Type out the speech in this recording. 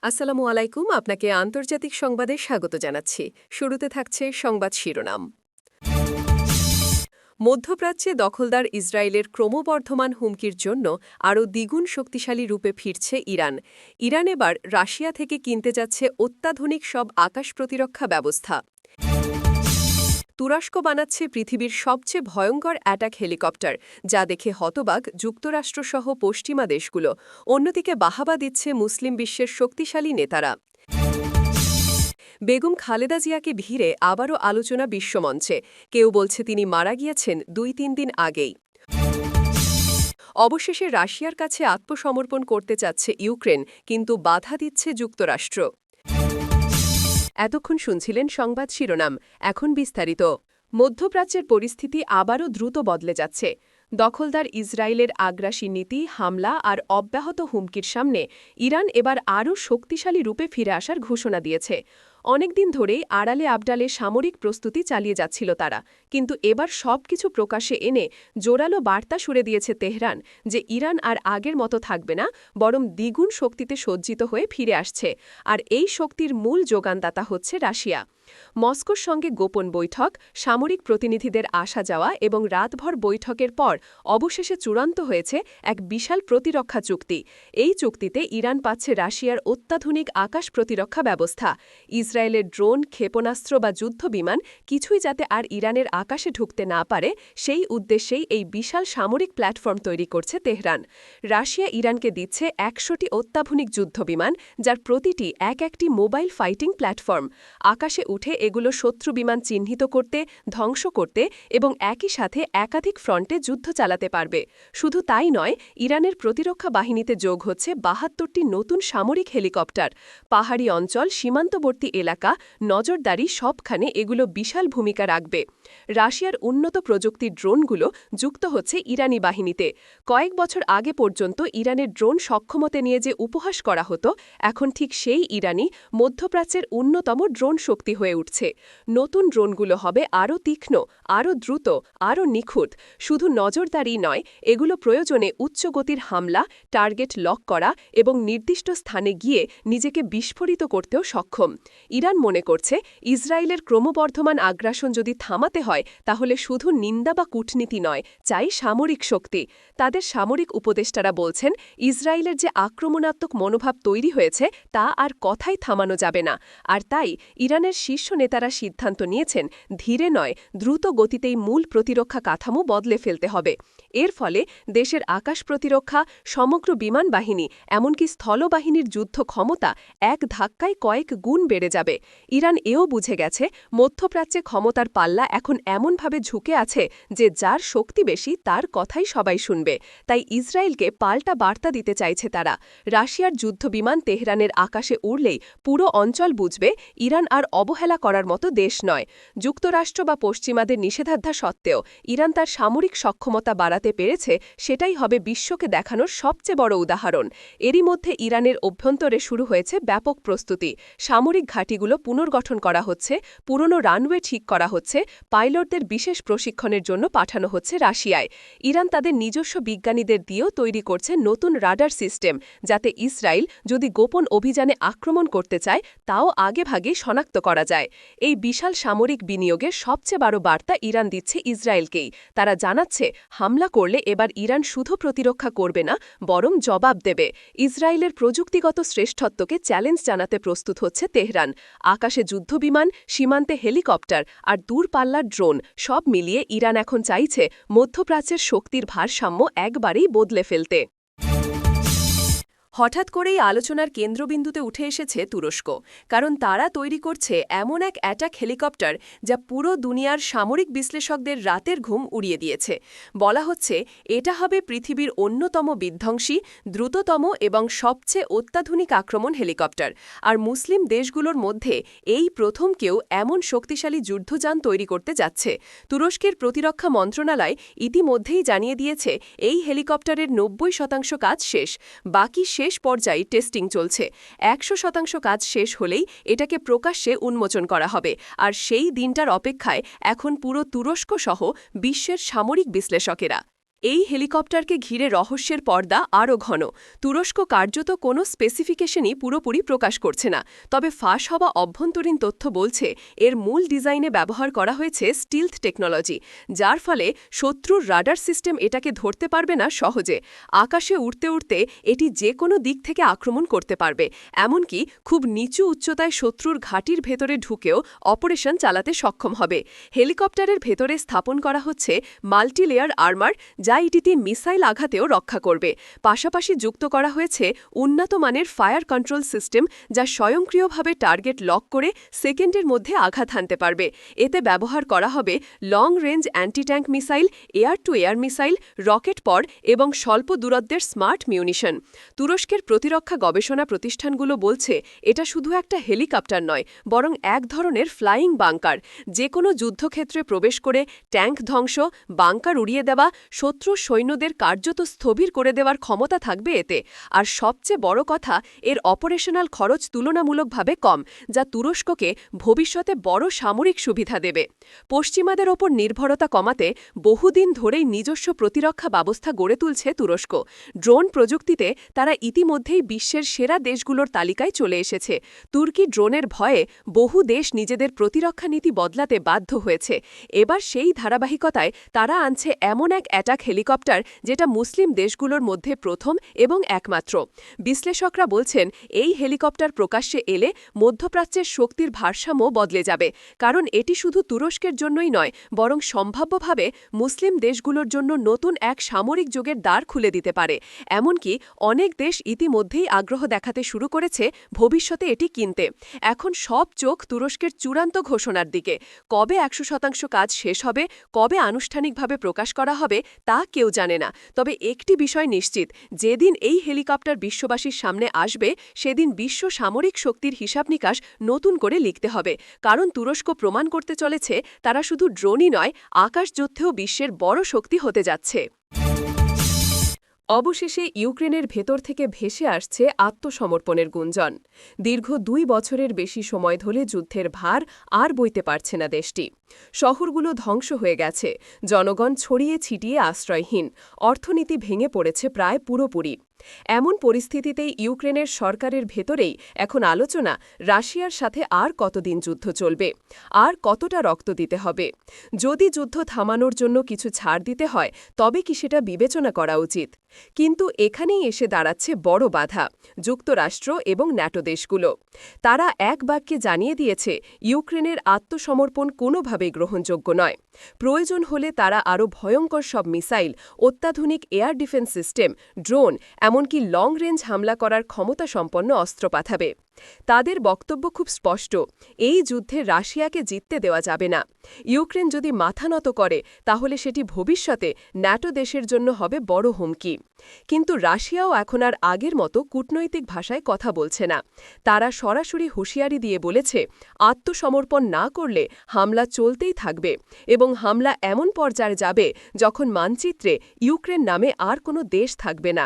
আসসালামু আলাইকুম, আপনাকে আন্তর্জাতিক সংবাদে স্বাগত জানাচ্ছি। শুরুতে থাকছে সংবাদ শিরোনাম। মধ্যপ্রাচ্যে দখলদার ইসরায়েলের ক্রমবর্ধমান হুমকির জন্য আরও দ্বিগুণ শক্তিশালী রূপে ফিরছে ইরান। ইরান এবার রাশিয়া থেকে কিনতে যাচ্ছে অত্যাধুনিক সব আকাশ প্রতিরক্ষা ব্যবস্থা। তুরস্ক বানাচ্ছে পৃথিবীর সবচেয়ে ভয়ঙ্কর অ্যাটাক হেলিকপ্টার, যা দেখে হতবাক যুক্তরাষ্ট্রসহ পশ্চিমা দেশগুলো। অন্যদিকে বাহাবা দিচ্ছে মুসলিম বিশ্বের শক্তিশালী নেতারা। বেগম খালেদা জিয়াকে ঘিরে আবারও আলোচনা বিশ্বমঞ্চে। কেউ বলছে তিনি মারা গিয়েছেন ২-৩ দিন আগেই। অবশেষে রাশিয়ার কাছে আত্মসমর্পণ করতে চাচ্ছে ইউক্রেন, কিন্তু বাধা দিচ্ছে যুক্তরাষ্ট্র। এতক্ষণ শুনছিলেন সংবাদ শিরোনাম, এখন বিস্তারিত। মধ্যপ্রাচ্যের পরিস্থিতি আবারও দ্রুত বদলে যাচ্ছে। দখলদার ইসরায়েলের আগ্রাসী নীতি, হামলা আর অব্যাহত হুমকির সামনে ইরান এবার আরও শক্তিশালী রূপে ফিরে আসার ঘোষণা দিয়েছে। অনেকদিন ধরেই আড়ালে আবডালে সামরিক প্রস্তুতি চালিয়ে যাচ্ছিল তারা, কিন্তু এবার সবকিছু প্রকাশ্যে এনে জোরালো বার্তা সুরে দিয়েছে তেহরান যে ইরান আর আগের মতো থাকবে না, বরং দ্বিগুণ শক্তিতে সজ্জিত হয়ে ফিরে আসছে। আর এই শক্তির মূল যোগানদাতা হচ্ছে রাশিয়া। মস্কোর সঙ্গে গোপন বৈঠক, সামরিক প্রতিনিধিদের আসা যাওয়া এবং রাতভর বৈঠকের পর অবশেষে চূড়ান্ত হয়েছে এক বিশাল প্রতিরক্ষা চুক্তি। এই চুক্তিতে ইরান পাচ্ছে রাশিয়ার অত্যাধুনিক আকাশ প্রতিরক্ষা ব্যবস্থা। ইসরায়েলের ড্রোন, ক্ষেপণাস্ত্র বা যুদ্ধবিমান কিছুই যাতে আর ইরানের আকাশে ঢুকতে না পারে, সেই উদ্দেশ্যেই এই বিশাল সামরিক প্ল্যাটফর্ম তৈরি করছে তেহরান। রাশিয়া ইরানকে দিচ্ছে ১০০টি অত্যাধুনিক যুদ্ধবিমান, যার প্রতিটি একটি মোবাইল ফাইটিং প্ল্যাটফর্ম। আকাশে উঠে এগুলো শত্রু বিমান চিহ্নিত করতে, ধ্বংস করতে এবং একই সাথে একাধিক ফ্রন্টে যুদ্ধ চালাতে পারবে। শুধু তাই নয়, ইরানের প্রতিরক্ষা বাহিনীতে যোগ হচ্ছে ৭২টি নতুন সামরিক হেলিকপ্টার। পাহাড়ি অঞ্চল, সীমান্তবর্তী এলাকা, নজরদারি সবখানে এগুলো বিশাল ভূমিকা রাখবে। রাশিয়ার উন্নত প্রযুক্তির ড্রোনগুলো যুক্ত হচ্ছে ইরানি বাহিনীতে। কয়েক বছর আগে পর্যন্ত ইরানের ড্রোন সক্ষমতা নিয়ে যে উপহাস করা হতো, এখন ঠিক সেই ইরানি মধ্যপ্রাচ্যের অন্যতম ড্রোন শক্তি হয়ে উঠছে। নতুন ড্রোনগুলো হবে আরও তীক্ষ্ণ, আরও দ্রুত, আরও নিখুঁত। শুধু নজরদারি নয়, এগুলো প্রয়োজনে উচ্চগতির হামলা, টার্গেট লক করা এবং নির্দিষ্ট স্থানে গিয়ে নিজেকে বিস্ফোরিত করতেও সক্ষম। ইরান মনে করছে, ইসরায়েলের ক্রমবর্ধমান আগ্রাসন যদি থামাতে হয়, তাহলে শুধু নিন্দা বা কূটনীতি নয়, চাই সামরিক শক্তি। তাদের সামরিক উপদেষ্টারা বলছেন, ইসরায়েলের যে আক্রমণাত্মক মনোভাব তৈরি হয়েছে, তা আর কথাই থামানো যাবে না। আর তাই ইরানের শীর্ষ নেতারা সিদ্ধান্ত নিয়েছেন, ধীরে নয়, দ্রুত গতিতেই মূল প্রতিরক্ষা কাঠামো বদলে ফেলতে হবে। এর ফলে দেশের আকাশ প্রতিরক্ষা, সমগ্র বিমান বাহিনী, এমনকি স্থলবাহিনীর যুদ্ধ ক্ষমতা এক ধাক্কায় কয়েক গুণ বেড়ে যাবে। ইরান এও বুঝে গেছে, মধ্যপ্রাচ্যে ক্ষমতার পাল্লা এখন এমনভাবে ঝুঁকে আছে যে যার শক্তি বেশি তার কথাই সবাই শুনবে। তাই ইসরায়েলকে পাল্টা বার্তা দিতে চাইছে তারা। রাশিয়ার যুদ্ধবিমান তেহরানের আকাশে উড়লেই পুরো অঞ্চল বুঝবে ইরান আর অবহেলা করার মতো দেশ নয়। যুক্তরাষ্ট্র বা পশ্চিমাদের নিষেধাজ্ঞা সত্ত্বেও ইরান তার সামরিক সক্ষমতা বাড়াতে পেরেছে, সেটাই হবে বিশ্বকে দেখানোর সবচেয়ে বড় উদাহরণ। এরই মধ্যে ইরানের অভ্যন্তরে শুরু হয়েছে ব্যাপক প্রস্তুতি। সামরিক ঘাঁটিগুলো পুনর্গঠন করা হচ্ছে, পুরনো রানওয়ে ঠিক করা হচ্ছে, পাইলটদের বিশেষ প্রশিক্ষণের জন্য পাঠানো হচ্ছে রাশিয়ায়। ইরান তাদের নিজস্ব বিজ্ঞানীদের দিয়েও তৈরি করছে নতুন রাডার সিস্টেম, যাতে ইসরায়েল যদি গোপন অভিযানে আক্রমণ করতে চায়, তাও আগেভাগে শনাক্ত করা যায়। এই বিশাল সামরিক বিনিয়োগের সবচেয়ে বড় বার্তা ইরান দিচ্ছে ইসরায়েলকেই। তারা জানাচ্ছে, হামলা করলে এবার ইরান শুধু প্রতিরক্ষা করবে না, বরং জবাব দেবে। ইসরায়েলের প্রযুক্তিগত শ্রেষ্ঠত্বকে চ্যালেঞ্জ জানাতে প্রস্তুত হচ্ছে তেহরান। আকাশে যুদ্ধবিমান, সীমান্তে হেলিকপ্টার আর দূরপাল্লার ড্রোন, সব মিলিয়ে ইরান এখন চাইছে মধ্যপ্রাচ্যের শক্তির ভারসাম্য একবারেই বদলে ফেলতে। হঠাৎ করেই আলোচনার কেন্দ্রবিন্দুতে উঠে এসেছে তুরস্ক, কারণ তারা তৈরি করছে এমন এক অ্যাটাক হেলিকপ্টার যা পুরো দুনিয়ার সামরিক বিশ্লেষকদের রাতের ঘুম উড়িয়ে দিয়েছে। বলা হচ্ছে, এটা হবে পৃথিবীর অন্যতম বিধ্বংসী, দ্রুততম এবং সবচেয়ে অত্যাধুনিক আক্রমণ হেলিকপ্টার। আর মুসলিম দেশগুলোর মধ্যে এই প্রথম কেউ এমন শক্তিশালী যুদ্ধযান তৈরি করতে যাচ্ছে। তুরস্কের প্রতিরক্ষা মন্ত্রণালয় ইতিমধ্যেই জানিয়ে দিয়েছে, এই হেলিকপ্টারের ৯০% কাজ শেষ, বাকি শেষ পর্যায়ে টেস্টিং চলছে। ১০০% কাজ শেষ হলেই এটাকে প্রকাশ্যে উন্মোচন করা হবে। আর সেই দিনটার অপেক্ষায় এখন পুরো তুরস্ক সহ বিশ্বের সামরিক বিশ্লেষকেরা। এই হেলিকপ্টারকে ঘিরে রহস্যের পর্দা আরও ঘন। তুরস্ক কার্যত কোনো স্পেসিফিকেশনই পুরোপুরি প্রকাশ করছে না, তবে ফাঁস হওয়া অভ্যন্তরীণ তথ্য বলছে এর মূল ডিজাইনে ব্যবহার করা হয়েছে স্টিলথ টেকনোলজি, যার ফলে শত্রুর রাডার সিস্টেম এটাকে ধরতে পারবে না সহজে। আকাশে উড়তে উড়তে এটি যে কোনো দিক থেকে আক্রমণ করতে পারবে, এমনকি খুব নিচু উচ্চতায় শত্রুর ঘাঁটির ভেতরে ঢুকেও অপারেশন চালাতে সক্ষম হবে। হেলিকপ্টারের ভেতরে স্থাপন করা হচ্ছে মাল্টিলেয়ার আর্মার, যা এটিতে মিসাইল আঘাতেও রক্ষা করবে। পাশাপাশি যুক্ত করা হয়েছে উন্নত মানের ফায়ার কন্ট্রোল সিস্টেম, যা স্বয়ংক্রিয়ভাবে টার্গেট লক করে সেকেন্ডের মধ্যে আঘাত হানতে পারবে। এতে ব্যবহার করা হবে long range anti tank missile, air to air missile, rocket pod এবং স্বল্প দূরত্বের স্মার্ট মিউনিশন। তুরস্কের প্রতিরক্ষা গবেষণা প্রতিষ্ঠানগুলো বলছে এটা শুধু একটা হেলিকপ্টার নয়, বরং এক ধরনের ফ্লাইং বাংকার। যে কোনো যুদ্ধক্ষেত্রে প্রবেশ করে ট্যাঙ্ক ধ্বংস, বাংকার উড়িয়ে দেওয়া, শত্রু সৈন্যদের কার্যত স্থবির করে দেওয়ার ক্ষমতা থাকবে এতে। আর সবচেয়ে বড় কথা, এর অপারেশনাল খরচ তুলনামূলকভাবে কম, যা তুরস্ককে ভবিষ্যতে বড় সামরিক সুবিধা দেবে। পশ্চিমাদের ওপর নির্ভরতা কমাতে বহুদিন ধরেই নিজস্ব প্রতিরক্ষা ব্যবস্থা গড়ে তুলছে তুরস্ক। ড্রোন প্রযুক্তিতে তারা ইতিমধ্যেই বিশ্বের সেরা দেশগুলোর তালিকায় চলে এসেছে। তুর্কি ড্রোনের ভয়ে বহু দেশ নিজেদের প্রতিরক্ষা নীতি বদলাতে বাধ্য হয়েছে। এবার সেই ধারাবাহিকতায় তারা আনছে এমন এক অ্যাটাক হেলিকপ্টার, যেটা মুসলিম দেশগুলোর মধ্যে প্রথম এবং একমাত্র। বিশ্লেষকরা বলছেন এই হেলিকপ্টার প্রকাশ্যে এলে মধ্যপ্রাচ্যের শক্তির ভারসাম্য বদলে যাবে, কারণ এটি শুধু তুরস্কের জন্যই নয়, বরং সম্ভাব্যভাবে মুসলিম দেশগুলোর জন্য নতুন এক সামরিক যুগের দ্বার খুলে দিতে পারে। এমনকি অনেক দেশ ইতিমধ্যেই আগ্রহ দেখাতে শুরু করেছে ভবিষ্যতে এটি কিনতে। এখন সব চোখ তুরস্কের চূড়ান্ত ঘোষণার দিকে। কবে 100% কাজ শেষ হবে, কবে আনুষ্ঠানিকভাবে প্রকাশ করা হবে, তা কেউ জানে না। তবে একটি বিষয় নিশ্চিত, যেদিন এই হেলিকপ্টার বিশ্ববাসীর সামনে আসবে, সেদিন বিশ্ব সামরিক শক্তির হিসাব নিকাশ নতুন করে লিখতে হবে। কারণ তুরস্ক প্রমাণ করতে চলেছে তারা শুধু ড্রোনই নয়, আকাশযুদ্ধেও বিশ্বের বড় শক্তি হতে যাচ্ছে। অবশেষে ইউক্রেনের ভেতর থেকে ভেসে আসছে আত্মসমর্পণের গুঞ্জন। দীর্ঘ 2 বছরের বেশি সময় ধরে যুদ্ধের ভার আর বইতে পারছে না দেশটি। শহরগুলো ধ্বংস হয়ে গেছে, জনগণ ছড়িয়ে ছিটিয়ে আশ্রয়হীন, অর্থনীতি ভেঙে পড়েছে প্রায় পুরোপুরি। এমন পরিস্থিতিতেই ইউক্রেনের সরকারের ভেতরেই এখন আলোচনা, রাশিয়ার সাথে আর কতদিন যুদ্ধ চলবে, আর কতটা রক্ত দিতে হবে। যদি যুদ্ধ থামানোর জন্য কিছু ছাড় দিতে হয়, তবে কি সেটা বিবেচনা করা উচিত? কিন্তু এখানেই এসে দাঁড়াচ্ছে বড় বাধা, যুক্তরাষ্ট্র এবং ন্যাটো দেশগুলো। তারা এক বাক্যে জানিয়ে দিয়েছে ইউক্রেনের আত্মসমর্পণ কোনোভাবেই গ্রহণযোগ্য নয়। প্রয়োজন হলে তারা আরও ভয়ঙ্কর সব মিসাইল, অত্যাধুনিক এয়ার ডিফেন্স সিস্টেম, ড্রোন, এমনকি লং রেঞ্জ হামলা করার ক্ষমতাসম্পন্ন অস্ত্র পাঠাবে। তাদের বক্তব্য খুব স্পষ্ট, এই যুদ্ধে রাশিয়াকে জিততে দেওয়া যাবে না। ইউক্রেন যদি মাথা নত করে, তাহলে সেটি ভবিষ্যতে ন্যাটো দেশের জন্য হবে বড় হুমকি। কিন্তু রাশিয়াও এখন আর আগের মতো কূটনৈতিক ভাষায় কথা বলছে না। তারা সরাসরি হুঁশিয়ারি দিয়ে বলেছে, আত্মসমর্পণ না করলে হামলা চলতেই থাকবে, এবং হামলা এমন পর্যায়ে যাবে যখন মানচিত্রে ইউক্রেন নামে আর কোনো দেশ থাকবে না।